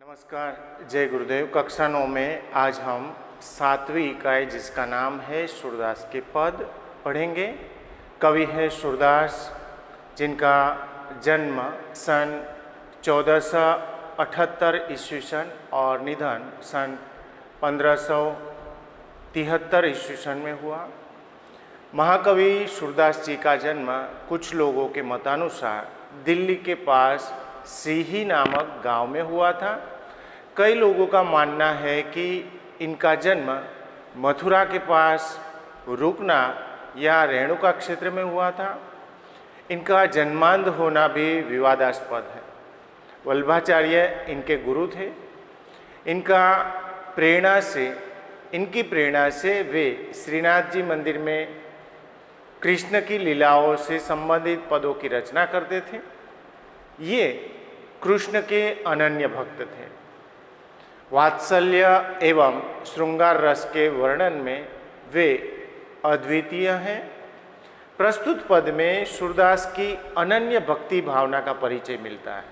नमस्कार, जय गुरुदेव। कक्षा 9 में आज हम 7वीं इकाई जिसका नाम है सूरदास के पद पढ़ेंगे। कवि है सूरदास, जिनका जन्म सन 1478 ईस्वी सन और निधन सन 1573 ईस्वी सन में हुआ। महाकवि सूरदास जी का जन्म कुछ लोगों के मतानुसार दिल्ली के पास सीही नामक गांव में हुआ था। कई लोगों का मानना है कि इनका जन्म मथुरा के पास रुकना या रेणुका क्षेत्र में हुआ था। इनका जन्मांध होना भी विवादास्पद है। वल्लभाचार्य इनके गुरु थे। इनकी प्रेरणा से वे श्रीनाथ जी मंदिर में कृष्ण की लीलाओं से संबंधित पदों की रचना करते थे। ये कृष्ण के अनन्य भक्त थे। वात्सल्य एवं श्रृंगार रस के वर्णन में वे अद्वितीय हैं। प्रस्तुत पद में सूरदास की अनन्य भक्ति भावना का परिचय मिलता है।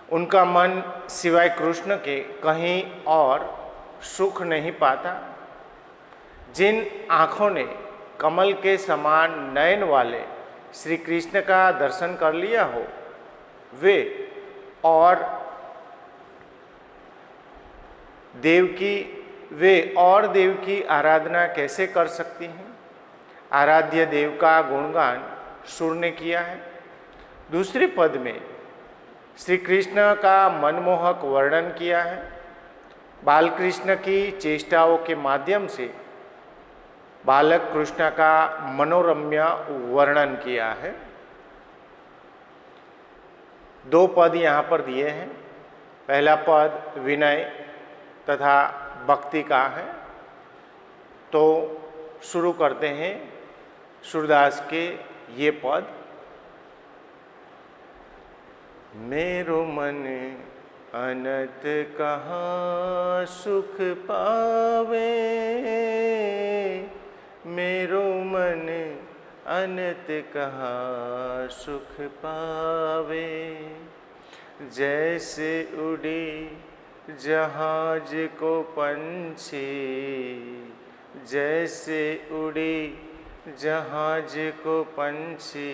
उनका मन सिवाय कृष्ण के कहीं और सुख नहीं पाता। जिन आँखों ने कमल के समान नयन वाले श्री कृष्ण का दर्शन कर लिया हो, वे और देव की आराधना कैसे कर सकती हैं। आराध्य देव का गुणगान सुर ने किया है। दूसरे पद में श्री कृष्ण का मनमोहक वर्णन किया है। बालकृष्ण की चेष्टाओं के माध्यम से बालक कृष्ण का मनोरम्य वर्णन किया है। 2 पद यहाँ पर दिए हैं। पहला पद विनय तथा भक्ति का है। तो शुरू करते हैं सूरदास के ये पद। मेरो मन अनंत कहाँ सुख पावे, मेरो मन अनंत कहाँ सुख पावे। जैसे उड़ी जहाज को पंछी, जैसे उड़ी जहाज को पंछी,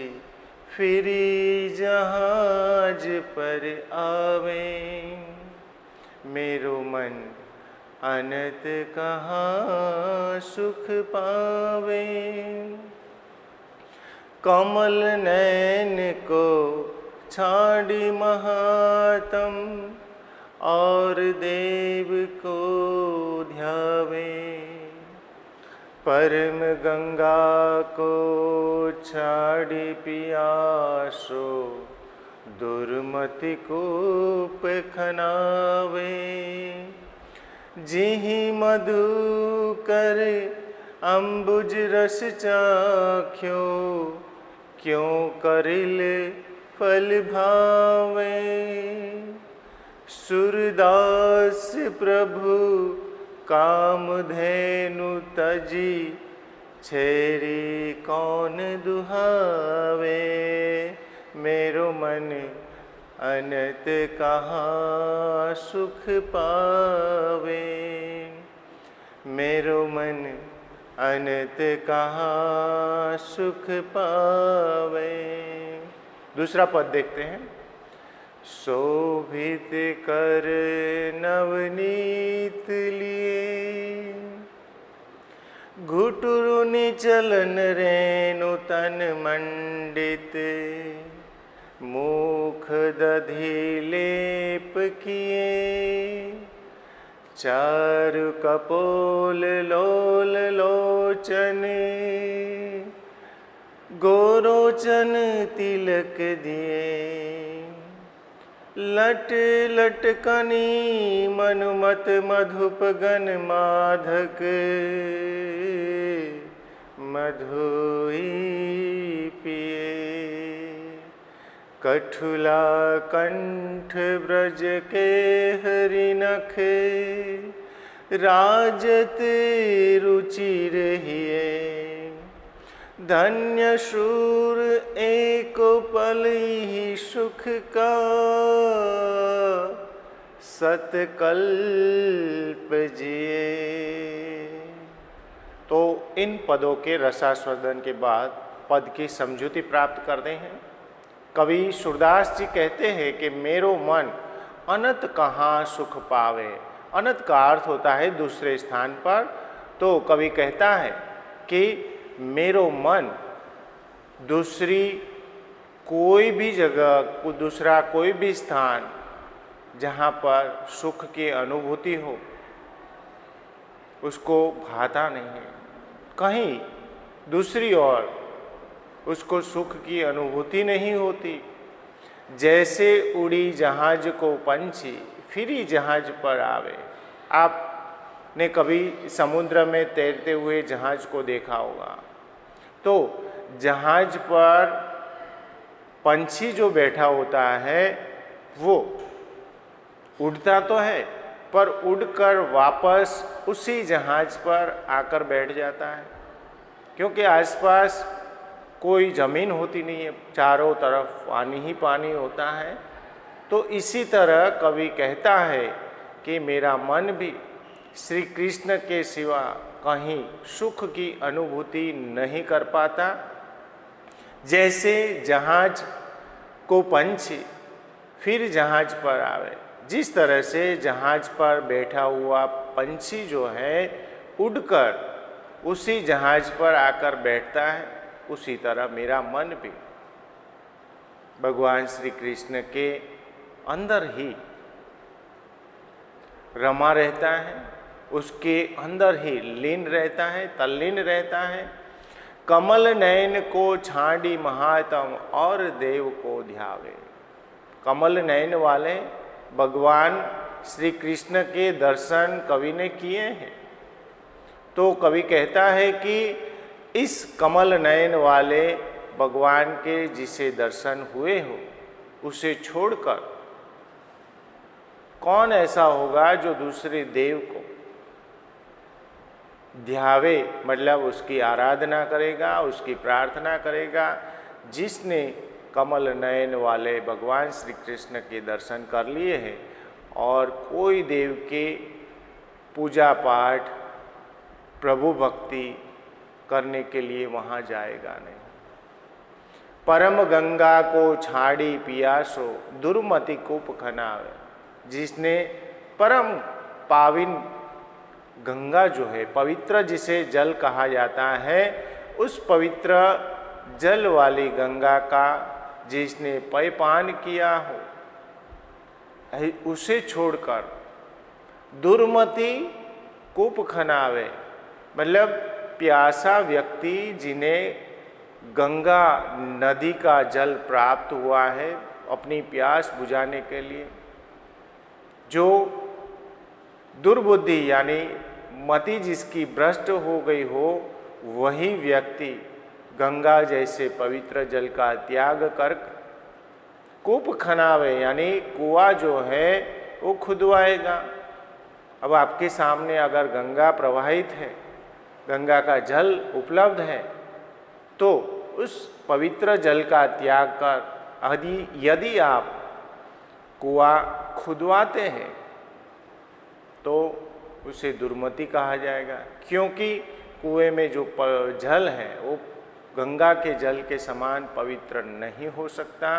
फिरी जहाज पर आवे। मेरो मन अनंत कहाँ सुख पावे। कमल नैन को छाड़ी महातम, और देव को ध्यावे। परम गंगा को छाड़ी पियासो, दुर्मति कूप खनावे। जिहि मधु कर अम्बुज रस चाख्यो, क्यों करिल फल भावे। सूरदास प्रभु कामधेनु तजी, छेरी कौन दुहावे। मेरो मन अनंत कहाँ सुख पावे, मेरो मन अनंत कहाँ सुख पावे। दूसरा पद देखते हैं। शोभित कर नवनीत लिए, घुटुरुनि चलन रेणु तन मंडित। मुख दधि लेप किए, चारु कपोल लोल लोचन। गोरोचन तिलक दिए, लट लटकनी मनुमत मधुप गन माधक। मधुई पिए, कठुला कंठ ब्रज के हरिनख। राजत रुचि रहिए, धन्य शूर एक पल ही सुख का। सतकल्प जिए। तो इन पदों के रसास्वादन के बाद पद की समझूती प्राप्त करते हैं। कवि सूरदास जी कहते हैं कि मेरो मन अनंत कहाँ सुख पावे। अनंत का अर्थ होता है दूसरे स्थान पर। तो कवि कहता है कि मेरो मन दूसरी कोई भी जगह, दूसरा कोई भी स्थान जहाँ पर सुख की अनुभूति हो उसको भाता नहीं है। कहीं दूसरी ओर उसको सुख की अनुभूति नहीं होती। जैसे उड़ी जहाज को पंछी फिरी जहाज पर आवे। आपने कभी समुद्र में तैरते हुए जहाज को देखा होगा। तो जहाज पर पंछी जो बैठा होता है वो उड़ता तो है पर उड़कर वापस उसी जहाज पर आकर बैठ जाता है, क्योंकि आसपास कोई ज़मीन होती नहीं है, चारों तरफ पानी ही पानी होता है। तो इसी तरह कवि कहता है कि मेरा मन भी श्री कृष्ण के सिवा कहीं सुख की अनुभूति नहीं कर पाता। जैसे जहाज को पंछी फिर जहाज पर आवे, जिस तरह से जहाज पर बैठा हुआ पंछी जो है उड़कर उसी जहाज पर आकर बैठता है, उसी तरह मेरा मन भी भगवान श्री कृष्ण के अंदर ही रमा रहता है, उसके अंदर ही लीन रहता है, तल्लीन रहता है। कमल नयन को छाड़ी महात्म और देव को ध्यावे। कमल नयन वाले भगवान श्री कृष्ण के दर्शन कवि ने किए हैं। तो कवि कहता है कि इस कमल नयन वाले भगवान के जिसे दर्शन हुए हो उसे छोड़कर कौन ऐसा होगा जो दूसरे देव को ध्यावे, मतलब उसकी आराधना करेगा, उसकी प्रार्थना करेगा। जिसने कमल नयन वाले भगवान श्री कृष्ण के दर्शन कर लिए हैं और कोई देव के पूजा पाठ प्रभु भक्ति करने के लिए वहाँ जाएगा नहीं। परम गंगा को छाड़ी पियासो दुर्मति कूप खनावे। जिसने परम पाविन गंगा जो है, पवित्र जिसे जल कहा जाता है, उस पवित्र जल वाली गंगा का जिसने पान किया हो उसे छोड़कर दुर्मति कूप खनावे, मतलब प्यासा व्यक्ति जिन्हें गंगा नदी का जल प्राप्त हुआ है अपनी प्यास बुझाने के लिए, जो दुर्बुद्धि यानी मति जिसकी भ्रष्ट हो गई हो, वही व्यक्ति गंगा जैसे पवित्र जल का त्याग कर कूप खनावे यानी कुआं जो है वो खुदवाएगा। अब आपके सामने अगर गंगा प्रवाहित है, गंगा का जल उपलब्ध है, तो उस पवित्र जल का त्याग कर यदि आप कुआं खुदवाते हैं तो उसे दुर्मति कहा जाएगा, क्योंकि कुएं में जो जल है वो गंगा के जल के समान पवित्र नहीं हो सकता।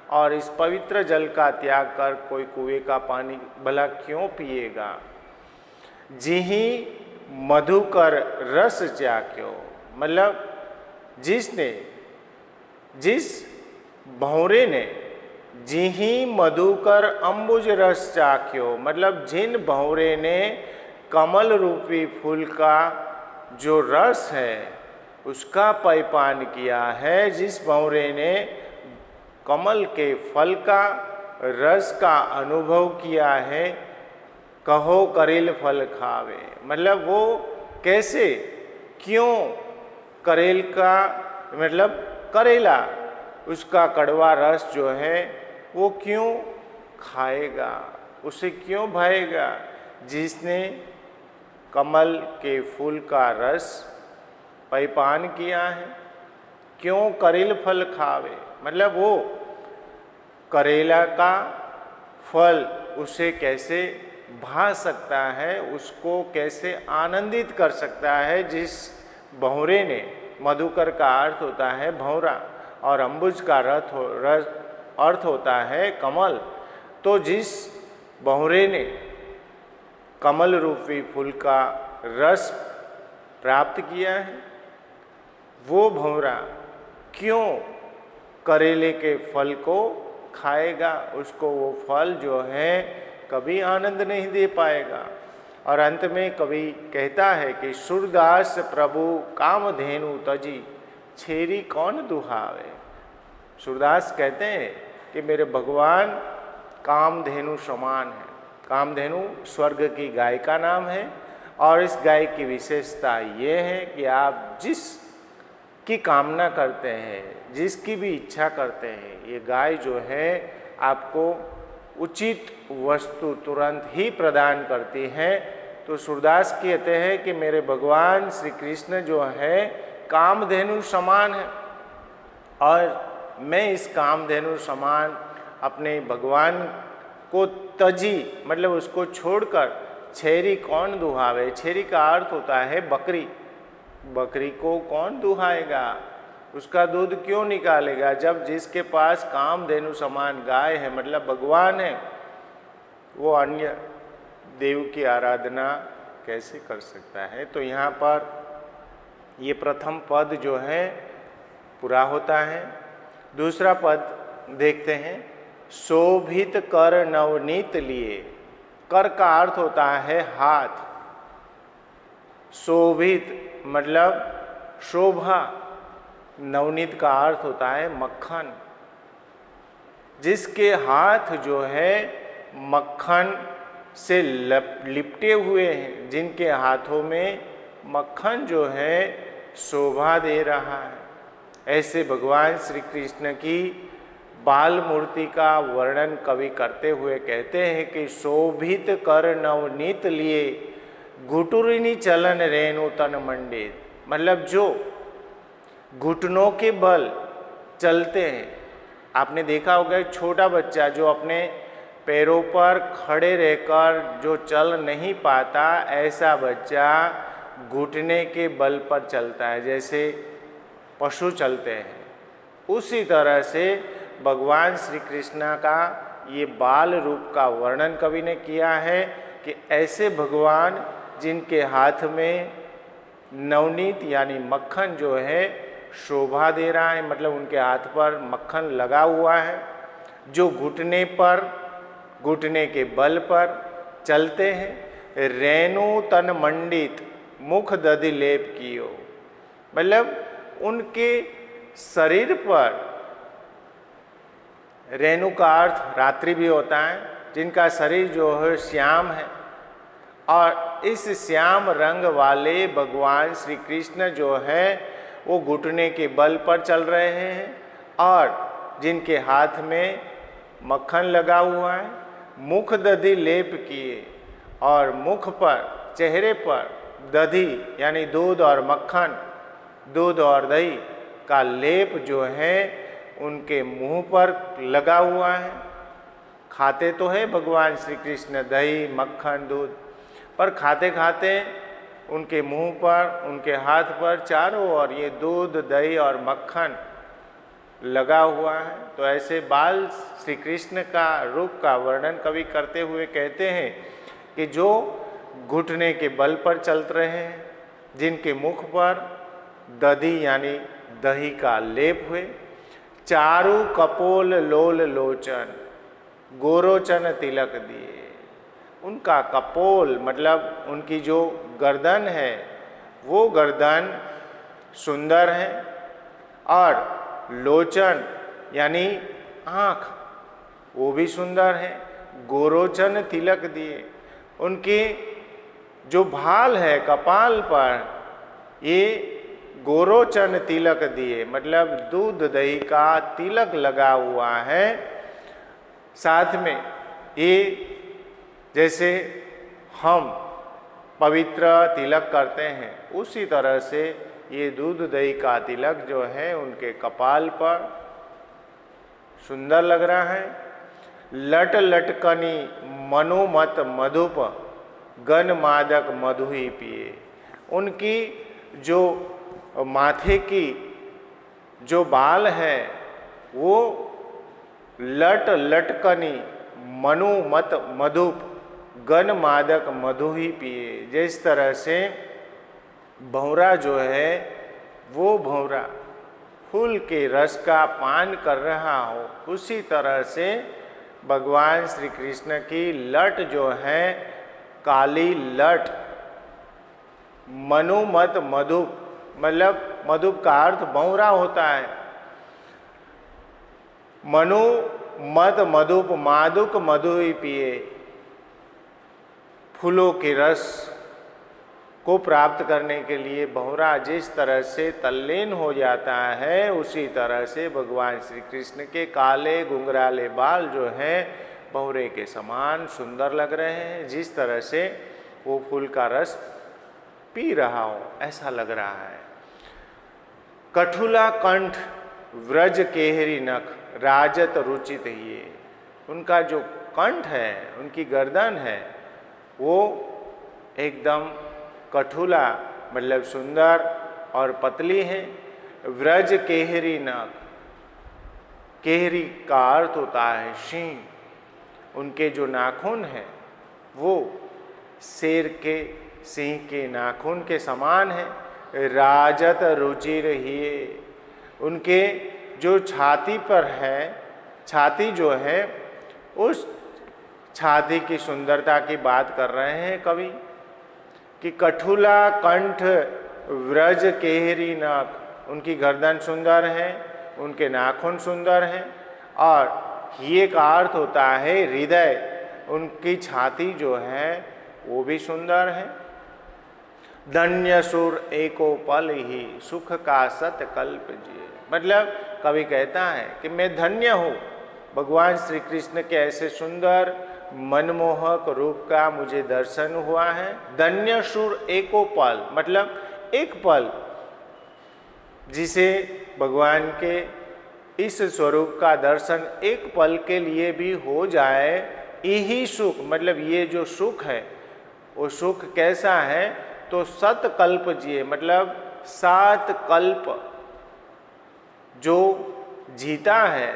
और इस पवित्र जल का त्याग कर कोई कुएं का पानी भला क्यों पिएगा। जिही मधुकर रस चाख्यो, मतलब जिस भौरे ने जिही मधुकर अम्बुज रस चाख्यो, मतलब जिन भौरे ने कमल रूपी फूल का जो रस है उसका पान किया है, जिस भौरे ने कमल के फल का रस का अनुभव किया है, कहो करेल फल खावे, मतलब वो कैसे क्यों करेल का मतलब करेला उसका कड़वा रस जो है वो क्यों खाएगा, उसे क्यों भाएगा। जिसने कमल के फूल का रस पान किया है, क्यों करेल फल खावे, मतलब वो करेला का फल उसे कैसे भा सकता है, उसको कैसे आनंदित कर सकता है। जिस भंवरे ने, मधुकर का अर्थ होता है भंवरा और अम्बुज का अर्थ होता है कमल। तो जिस भंवरे ने कमल रूपी फूल का रस प्राप्त किया है, वो भंवरा क्यों करेले के फल को खाएगा? उसको वो फल जो है कभी आनंद नहीं दे पाएगा। और अंत में कवि कहता है कि सूरदास प्रभु कामधेनु तजी, छेरी कौन दुहावे। सूरदास कहते हैं कि मेरे भगवान कामधेनु समान है। कामधेनु स्वर्ग की गाय का नाम है और इस गाय की विशेषता ये है कि आप जिस की कामना करते हैं, जिसकी भी इच्छा करते हैं, ये गाय जो है आपको उचित वस्तु तुरंत ही प्रदान करती है। तो सूरदास कहते हैं कि मेरे भगवान श्री कृष्ण जो है कामधेनु समान है और मैं इस कामधेनु समान अपने भगवान को तजी, मतलब उसको छोड़कर छेरी कौन दुहावे। छेरी का अर्थ होता है बकरी। बकरी को कौन दुहाएगा, उसका दूध क्यों निकालेगा? जब जिसके पास कामधेनु समान गाय है, मतलब भगवान है, वो अन्य देव की आराधना कैसे कर सकता है? तो यहाँ पर ये प्रथम पद जो है पूरा होता है। दूसरा पद देखते हैं, शोभित कर नवनीत लिए। कर का अर्थ होता है हाथ। शोभित मतलब शोभा, नवनीत का अर्थ होता है मक्खन। जिसके हाथ जो है मक्खन से लिपटे हुए हैं, जिनके हाथों में मक्खन जो है शोभा दे रहा है, ऐसे भगवान श्री कृष्ण की बाल मूर्ति का वर्णन कवि करते हुए कहते हैं कि शोभित कर नवनीत लिए, घुटुरिनी चलन रेणु तन मंडित। मतलब जो घुटनों के बल चलते हैं। आपने देखा होगा एक छोटा बच्चा जो अपने पैरों पर खड़े रहकर जो चल नहीं पाता, ऐसा बच्चा घुटने के बल पर चलता है, जैसे पशु चलते हैं। उसी तरह से भगवान श्री कृष्ण का ये बाल रूप का वर्णन कवि ने किया है कि ऐसे भगवान जिनके हाथ में नवनीत यानी मक्खन जो है शोभा दे रहा है, मतलब उनके हाथ पर मक्खन लगा हुआ है, जो घुटने पर, घुटने के बल पर चलते हैं। रेणु तन मंडित मुख दधि लेप कियो, मतलब उनके शरीर पर, रेणु का अर्थ रात्रि भी होता है, जिनका शरीर जो है श्याम है और इस श्याम रंग वाले भगवान श्री कृष्ण जो है वो घुटने के बल पर चल रहे हैं और जिनके हाथ में मक्खन लगा हुआ है, मुख दधि लेप किए और मुख पर, चेहरे पर दधि यानी दूध और मक्खन, दूध और दही का लेप जो है उनके मुंह पर लगा हुआ है। खाते तो है भगवान श्री कृष्ण दही मक्खन दूध, पर खाते खाते उनके मुंह पर, उनके हाथ पर चारों ओर ये दूध दही और मक्खन लगा हुआ है। तो ऐसे बाल श्री कृष्ण का रूप का वर्णन कवि करते हुए कहते हैं कि जो घुटने के बल पर चल रहे हैं, जिनके मुख पर दधि यानी दही का लेप हुए, चारु कपोल लोल लोचन गोरोचन तिलक दिए। उनका कपोल मतलब उनकी जो गर्दन है वो गर्दन सुंदर है और लोचन यानी आँख वो भी सुंदर है। गोरोचन तिलक दिए, उनके जो भाल है कपाल पर ये गोरोचन तिलक दिए, मतलब दूध दही का तिलक लगा हुआ है। साथ में ये जैसे हम पवित्र तिलक करते हैं उसी तरह से ये दूध दही का तिलक जो है उनके कपाल पर सुंदर लग रहा है। लट लटकनी मनोमत मधुप गन मादक मधु ही पिए। उनकी जो माथे की जो बाल है वो लट लटकनी मनुमत मधुप गन मादक मधु ही पिए। जिस तरह से भंवरा जो है वो भंवरा फूल के रस का पान कर रहा हो, उसी तरह से भगवान श्री कृष्ण की लट जो है काली लट मनुमत मधुप, मतलब मधुप का अर्थ भंवरा होता है। मनु मद मधुप मादुक मधु ही पिए। फूलों के रस को प्राप्त करने के लिए भंवरा जिस तरह से तल्लीन हो जाता है, उसी तरह से भगवान श्री कृष्ण के काले घुंघराले बाल जो हैं भंवरे के समान सुंदर लग रहे हैं। जिस तरह से वो फूल का रस पी रहा हो ऐसा लग रहा है। कठुला कंठ व्रज केहरी नख राजत रुचित ये। उनका जो कंठ है, उनकी गर्दन है, वो एकदम कठुला मतलब सुंदर और पतली है। व्रज केहरी नख, केहरी का अर्थ होता है सिंह। उनके जो नाखून हैं वो शेर के सिंह के नाखून के समान है। राजत रुचि रहिए। उनके जो छाती पर है, छाती जो है उस छाती की सुंदरता की बात कर रहे हैं कवि कि कठुला कंठ व्रज केहरी नख। उनकी गर्दन सुंदर है, उनके नाखून सुंदर हैं और ये का अर्थ होता है हृदय। उनकी छाती जो है वो भी सुंदर है। धन्य सुर एको पल ही सुख का सत कल्प जिए। मतलब कवि कहता है कि मैं धन्य हूँ, भगवान श्री कृष्ण के ऐसे सुंदर मनमोहक रूप का मुझे दर्शन हुआ है। धन्य सुर एको पल, मतलब एक पल जिसे भगवान के इस स्वरूप का दर्शन एक पल के लिए भी हो जाए, यही सुख, मतलब ये जो सुख है वो सुख कैसा है तो सतकल्प जिए, मतलब 7 कल्प जो जीता है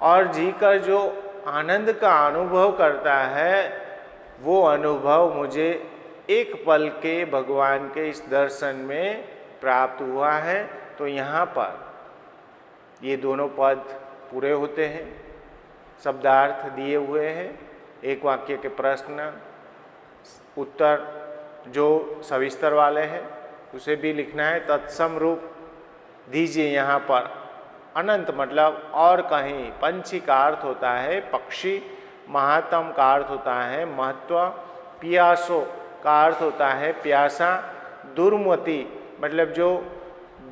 और जीकर जो आनंद का अनुभव करता है, वो अनुभव मुझे एक पल के भगवान के इस दर्शन में प्राप्त हुआ है। तो यहाँ पर ये दोनों पद पूरे होते हैं, शब्दार्थ दिए हुए हैं। एक वाक्य के प्रश्न उत्तर जो सविस्तर वाले हैं उसे भी लिखना है। तत्सम रूप दीजिए यहाँ पर। अनंत मतलब और कहीं। पंछी का अर्थ होता है पक्षी। महात्म का अर्थ होता है महत्व। पियासो का अर्थ होता है प्यासा। दुर्मति मतलब जो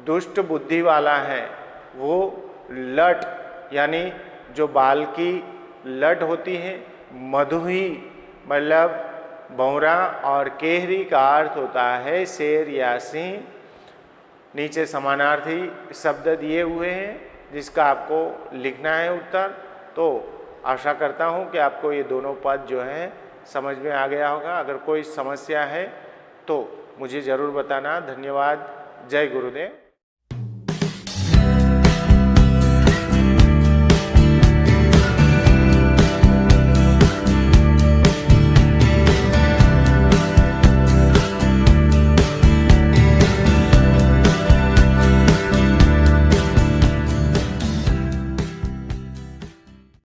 दुष्ट बुद्धि वाला है वो लट, यानी जो बाल की लट होती है। मधुही मतलब भंवरा और केहरी का अर्थ होता है शेर या सिंह। नीचे समानार्थी शब्द दिए हुए हैं जिसका आपको लिखना है उत्तर। तो आशा करता हूँ कि आपको ये दोनों पद जो हैं समझ में आ गया होगा। अगर कोई समस्या है तो मुझे ज़रूर बताना। धन्यवाद। जय गुरुदेव।